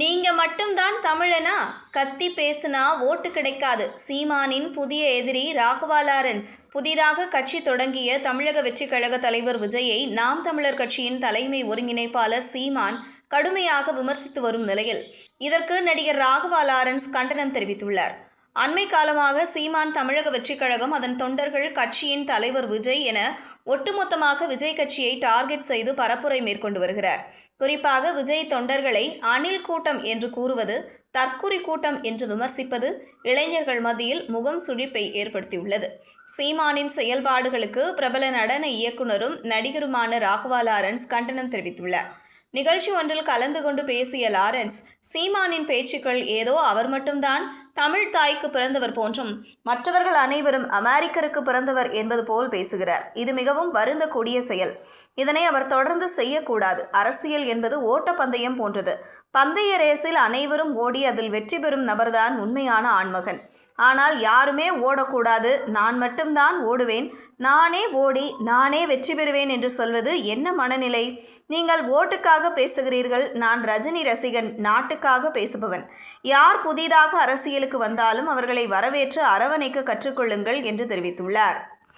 நீங்க மட்டும்தான் தமிழனா? கத்தி பேசுனா ஓட்டு கிடைக்காது. சீமானின் புதிய எதிரி ராகவா லாரன்ஸ். புதிதாக கட்சி தொடங்கிய தமிழக வெற்றிக் கழக தலைவர் விஜயை நாம் தமிழர் கட்சியின் தலைமை ஒருங்கிணைப்பாளர் சீமான் கடுமையாக விமர்சித்து வரும் நிலையில், இதற்கு நடிகர் ராகவா லாரன்ஸ் கண்டனம் தெரிவித்துள்ளார். அண்மை காலமாக சீமான் தமிழக வெற்றிக் கழகம், அதன் தொண்டர்கள், கட்சியின் தலைவர் விஜய் என ஒட்டுமொத்தமாக விஜய் கட்சியை டார்கெட் செய்து பரப்புரை மேற்கொண்டு வருகிறார். குறிப்பாக விஜய் தொண்டர்களை அணில் கூட்டம் என்று கூறுவது, தற்குறி கூட்டம் என்று விமர்சிப்பது இளைஞர்கள் மத்தியில் முகம் சுழிப்பை ஏற்படுத்தியுள்ளது. சீமானின் செயல்பாடுகளுக்கு பிரபல நடன இயக்குனரும் நடிகருமான ராகவா லாரன்ஸ் கண்டனம் தெரிவித்துள்ளார். நிகழ்ச்சி ஒன்றில் கலந்து கொண்டு பேசிய லாரன்ஸ், சீமானின் பேச்சுக்கள் ஏதோ அவர் மட்டும்தான் தமிழ் தாய்க்கு பிறந்தவர் போன்றும், மற்றவர்கள் அனைவரும் அமெரிக்கருக்கு பிறந்தவர் என்பது போல் பேசுகிறார். இது மிகவும் வருந்தக்கூடிய செயல். இதனை அவர் தொடர்ந்து செய்யக்கூடாது. அரசியல் என்பது ஓட்டப்பந்தயம் போன்றது. பந்தய ரேஸில் அனைவரும் ஓடி அதில் வெற்றி பெறும் நபர்தான் உண்மையான ஆண்மகன். ஆனால் யாருமே ஓடக்கூடாது, நான் மட்டும்தான் ஓடுவேன், நானே ஓடி நானே வெற்றி பெறுவேன் என்று சொல்வது என்ன மனநிலை? நீங்கள் ஓட்டுக்காக பேசுகிறீர்கள். நான் ரஜினி ரசிகன், நாட்டுக்காக பேசுபவன். யார் புதிதாக அரசியலுக்கு வந்தாலும் அவர்களை வரவேற்று அரவணைக்க கற்றுக்கொள்ளுங்கள் என்று தெரிவித்துள்ளார்.